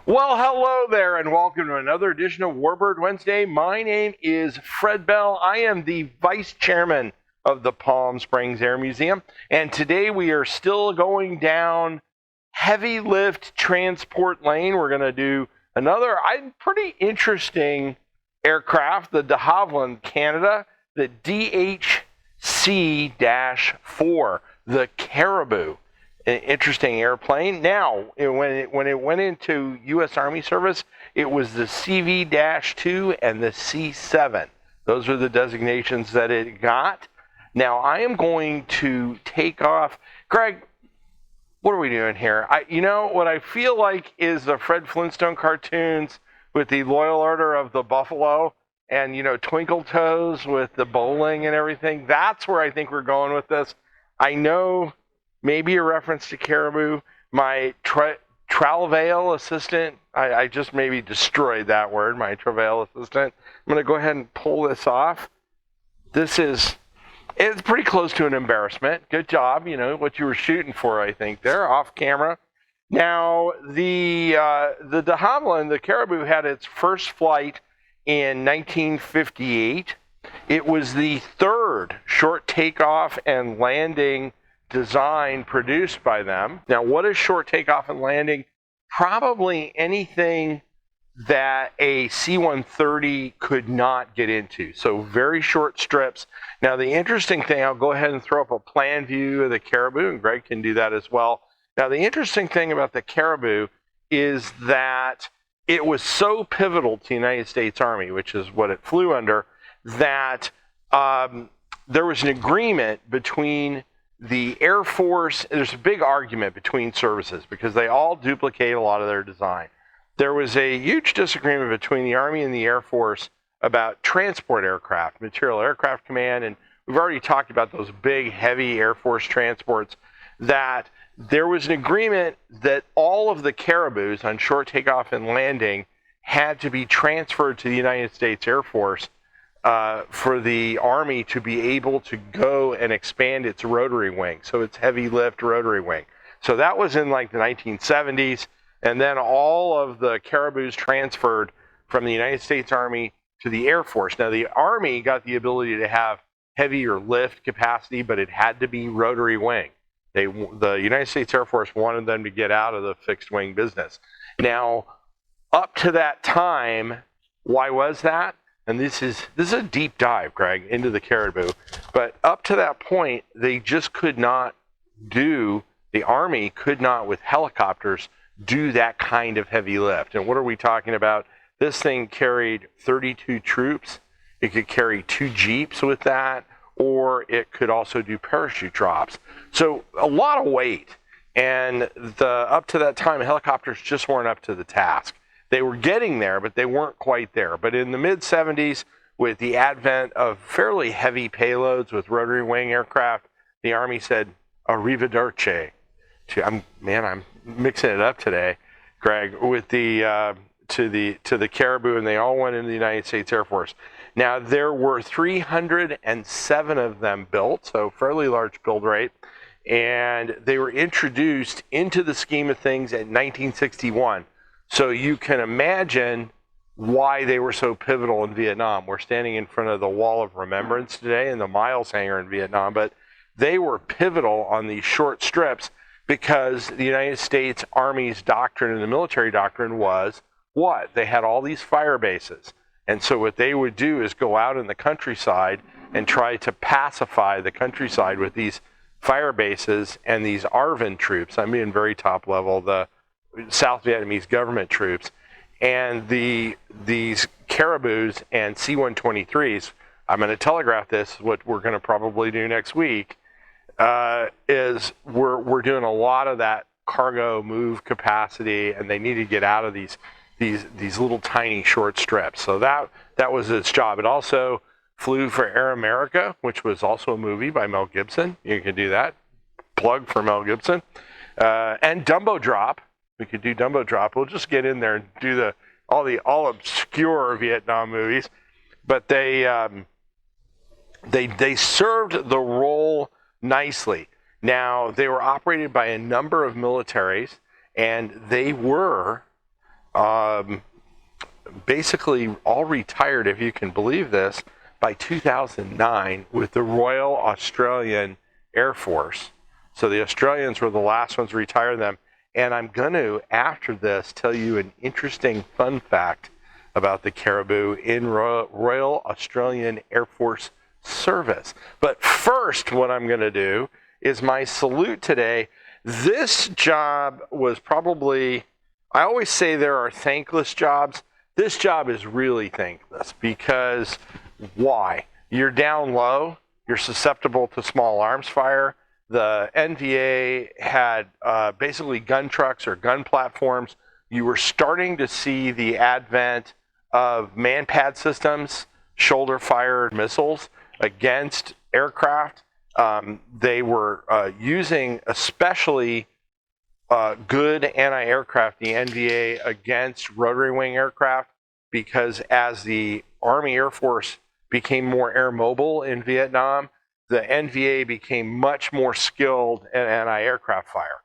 Well, hello there, and welcome to another edition of Warbird Wednesday. My name is Fred Bell. I am the Vice Chairman of the Palm Springs Air Museum, and today we are still going down heavy lift transport lane. We're going to do another pretty interesting aircraft, the de Havilland Canada, the DHC-4, the Caribou. An interesting airplane. Now, when it went into U.S. Army service, it was the CV-2 and the C-7. Those are the designations that it got. Now, I am going to take off. Greg, what are we doing here? What I feel like is the Fred Flintstone cartoons with the Loyal Order of the Buffalo and, Twinkle Toes with the bowling and everything. That's where I think we're going with this. I know maybe a reference to Caribou. My travail assistant, I just maybe destroyed that word, my travail assistant. I'm going to go ahead and pull this off. It's pretty close to an embarrassment. Good job, what you were shooting for, I think, there, off camera. Now, the de Havilland, the Caribou, had its first flight in 1958. It was the third short takeoff and landing design produced by them. Now, what is short takeoff and landing? Probably anything that a C-130 could not get into. So very short strips. Now, the interesting thing, I'll go ahead and throw up a plan view of the Caribou, and Greg can do that as well. Now, the interesting thing about the Caribou is that it was so pivotal to the United States Army, which is what it flew under, that there was an agreement between the Air Force. There's a big argument between services because they all duplicate a lot of their design. There was a huge disagreement between the Army and the Air Force about transport aircraft, Material Aircraft Command, and we've already talked about those big, heavy Air Force transports, that there was an agreement that all of the Caribous on short takeoff and landing had to be transferred to the United States Air Force for the Army to be able to go and expand its rotary wing, so its heavy lift rotary wing. So that was in like the 1970s, and then all of the Caribous transferred from the United States Army to the Air Force. Now, the Army got the ability to have heavier lift capacity, but it had to be rotary wing. The United States Air Force wanted them to get out of the fixed wing business. Now, up to that time, why was that? And this is a deep dive, Greg, into the Caribou. But up to that point, they just could not the Army could not, with helicopters, do that kind of heavy lift. And what are we talking about? This thing carried 32 troops. It could carry 2 Jeeps with that, or it could also do parachute drops. So a lot of weight. And up to that time, helicopters just weren't up to the task. They were getting there, but they weren't quite there. But in the mid-70s, with the advent of fairly heavy payloads with rotary wing aircraft, the Army said, arrivederci. I'm mixing it up today, Greg, with to the Caribou, and they all went into the United States Air Force. Now, there were 307 of them built, so fairly large build rate, and they were introduced into the scheme of things in 1961. So you can imagine why they were so pivotal in Vietnam. We're standing in front of the Wall of Remembrance today and the Miles Hangar in Vietnam, but they were pivotal on these short strips because the United States Army's doctrine and the military doctrine was what? They had all these fire bases. And so what they would do is go out in the countryside and try to pacify the countryside with these fire bases and these ARVN troops. I mean, very top level, the South Vietnamese government troops, and these Caribous and C-123s. I'm going to telegraph this. What we're going to probably do next week is we're doing a lot of that cargo move capacity, and they need to get out of these little tiny short strips. So that was its job. It also flew for Air America, which was also a movie by Mel Gibson. You can do that. Plug for Mel Gibson. And Dumbo Drop. We could do Dumbo Drop. We'll just get in there and do all obscure Vietnam movies. But they served the role nicely. Now, they were operated by a number of militaries, and they were basically all retired, if you can believe this, by 2009 with the Royal Australian Air Force. So the Australians were the last ones to retire them. And I'm going to, after this, tell you an interesting fun fact about the Caribou in Royal Australian Air Force service. But first, what I'm going to do is my salute today. This job was probably, I always say there are thankless jobs. This job is really thankless because why? You're down low, you're susceptible to small arms fire. The NVA had basically gun trucks or gun platforms. You were starting to see the advent of man-pad systems, shoulder-fired missiles against aircraft. They were using especially good anti-aircraft, the NVA, against rotary wing aircraft, because as the Army Air Force became more air mobile in Vietnam, the NVA became much more skilled in anti-aircraft fire.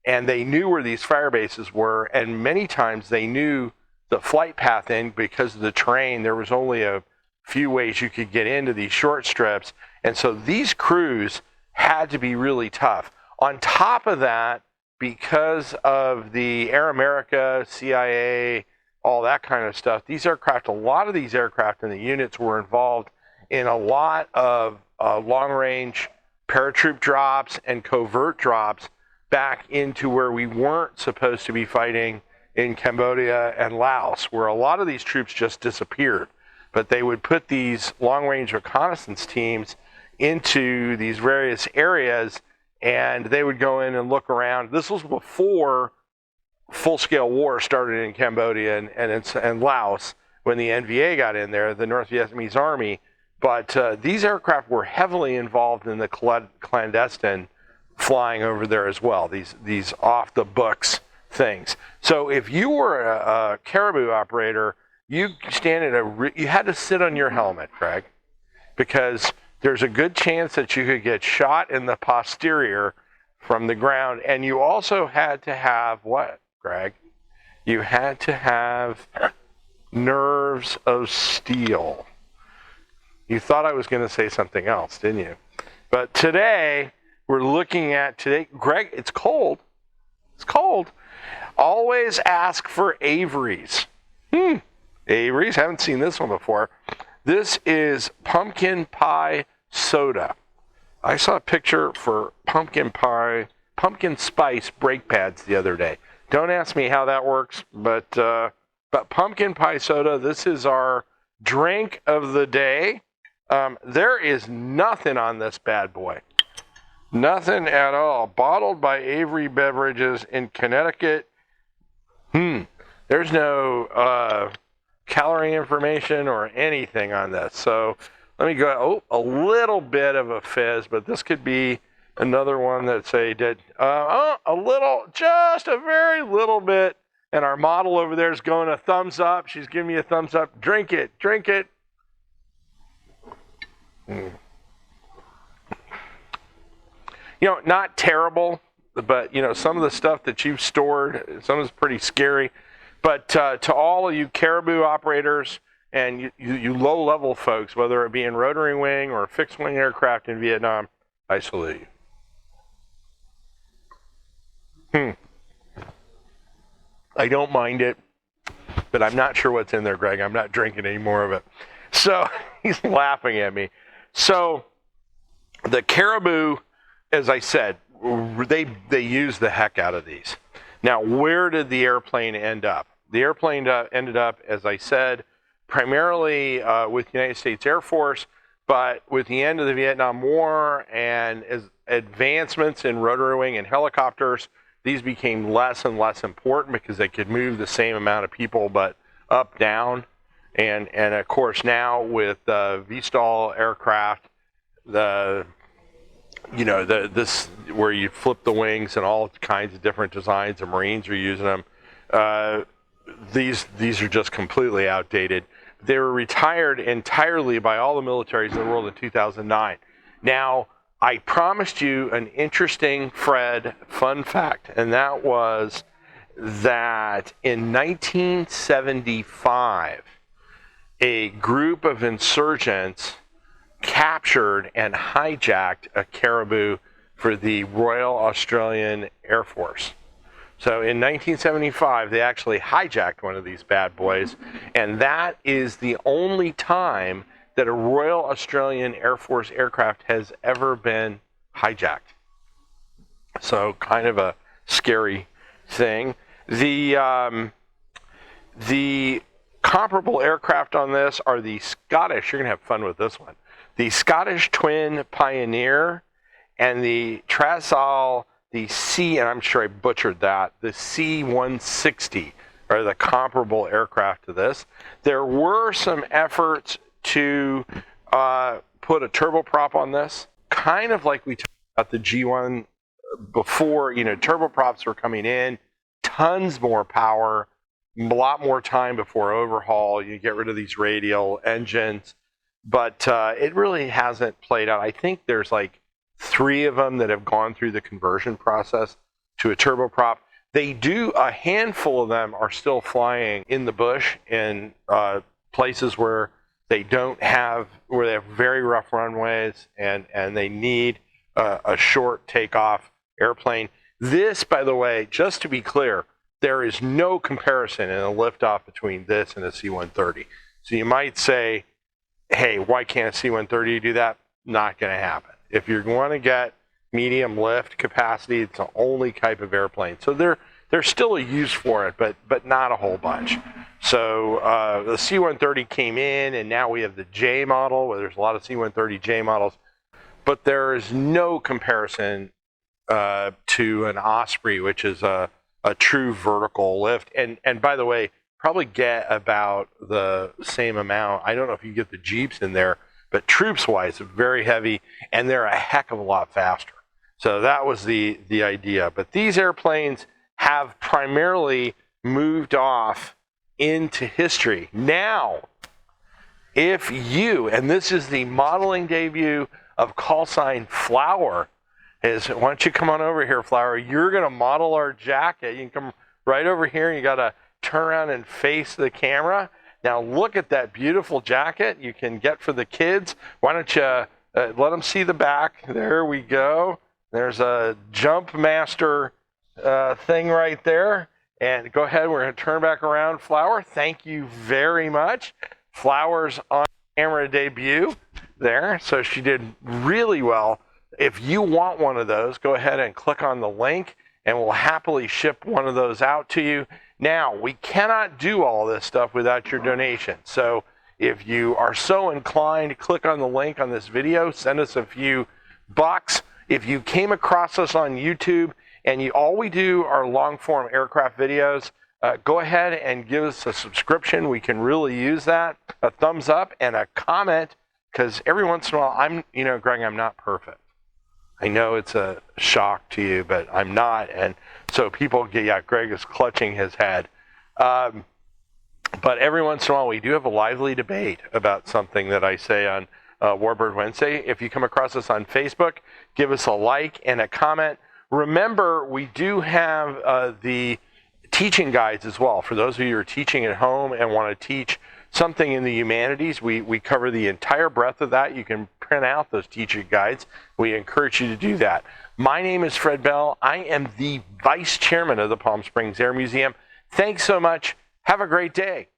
And they knew where these fire bases were, and many times they knew the flight path in because of the terrain. There was only a few ways you could get into these short strips. And so these crews had to be really tough. On top of that, because of the Air America, CIA, all that kind of stuff, these aircraft, a lot of these aircraft and the units were involved in a lot of long-range paratroop drops and covert drops back into where we weren't supposed to be fighting in Cambodia and Laos, where a lot of these troops just disappeared. But they would put these long-range reconnaissance teams into these various areas, and they would go in and look around. This was before full-scale war started in Cambodia and Laos, when the NVA got in there, the North Vietnamese Army. But these aircraft were heavily involved in the clandestine flying over there as well, these off-the-books things. So if you were a Caribou operator, you had to sit on your helmet, Greg, because there's a good chance that you could get shot in the posterior from the ground. And you also had to have what, Greg? You had to have nerves of steel. You thought I was going to say something else, didn't you? But today, we're looking at Greg, it's cold. It's cold. Always ask for Avery's. Avery's, haven't seen this one before. This is pumpkin pie soda. I saw a picture for pumpkin spice brake pads the other day. Don't ask me how that works, but pumpkin pie soda, this is our drink of the day. There is nothing on this bad boy. Nothing at all. Bottled by Avery Beverages in Connecticut. There's no calorie information or anything on this. So let me go. Oh, a little bit of a fizz, but this could be another one that's a little, just a very little bit. And our model over there is going a thumbs up. She's giving me a thumbs up. Drink it, drink it. Not terrible, but some of the stuff that you've stored, some is pretty scary. But to all of you Caribou operators and you low-level folks, whether it be in rotary wing or fixed-wing aircraft in Vietnam, I salute you. I don't mind it, but I'm not sure what's in there, Greg. I'm not drinking any more of it. So he's laughing at me. So the Caribou, as I said, they use the heck out of these. Now, where did the airplane end up? The airplane ended up, as I said, primarily with the United States Air Force, but with the end of the Vietnam War and as advancements in rotary wing and helicopters, these became less and less important because they could move the same amount of people, but up, down. And of course now with VSTOL aircraft, this where you flip the wings and all kinds of different designs, the Marines are using them. These are just completely outdated. They were retired entirely by all the militaries in the world in 2009. Now, I promised you an interesting, Fred, fun fact, and that was that in 1975, a group of insurgents captured and hijacked a Caribou for the Royal Australian Air Force. So in 1975, they actually hijacked one of these bad boys, and that is the only time that a Royal Australian Air Force aircraft has ever been hijacked. So kind of a scary thing. The comparable aircraft on this are the Scottish, you're going to have fun with this one, the Scottish Twin Pioneer and the Trasal, the C, and I'm sure I butchered that, the C-160 are the comparable aircraft to this. There were some efforts to put a turboprop on this, kind of like we talked about the G1 before. You know, turboprops were coming in, tons more power, a lot more time before overhaul. You get rid of these radial engines, but it really hasn't played out. I think there's like 3 of them that have gone through the conversion process to a turboprop. They do, a handful of them are still flying in the bush in places where they don't have, where they have very rough runways and they need a short takeoff airplane. This, by the way, just to be clear, there is no comparison in a liftoff between this and a C-130. So you might say, hey, why can't a C-130 do that? Not going to happen. If you're going to get medium lift capacity, it's the only type of airplane. So there's still a use for it, but not a whole bunch. So the C-130 came in, and now we have the J model, where there's a lot of C-130J models. But there is no comparison to an Osprey, which is a true vertical lift. And by the way, probably get about the same amount. I don't know if you get the Jeeps in there, but troops-wise, very heavy, and they're a heck of a lot faster. So that was the idea. But these airplanes have primarily moved off into history. Now, if you, and this is the modeling debut of call sign Flower, is why don't you come on over here, Flower? You're going to model our jacket. You can come right over here. You got to turn around and face the camera. Now look at that beautiful jacket you can get for the kids. Why don't you let them see the back? There we go. There's a Jump Master thing right there. And go ahead, we're going to turn back around. Flower, thank you very much. Flower's on camera debut there, so she did really well. If you want one of those, go ahead and click on the link, and we'll happily ship one of those out to you. Now, we cannot do all this stuff without your donation. So if you are so inclined, click on the link on this video, send us a few bucks. If you came across us on YouTube and all we do are long-form aircraft videos, go ahead and give us a subscription. We can really use that. A thumbs up and a comment, because every once in a while, Greg, I'm not perfect. I know it's a shock to you, but I'm not. And so people get, yeah, Greg is clutching his head. But every once in a while, we do have a lively debate about something that I say on Warbird Wednesday. If you come across us on Facebook, give us a like and a comment. Remember, we do have the teaching guides as well. For those of you who are teaching at home and want to teach something in the humanities, we cover the entire breadth of that. You can print out those teaching guides. We encourage you to do that. My name is Fred Bell. I am the Vice Chairman of the Palm Springs Air Museum. Thanks so much. Have a great day.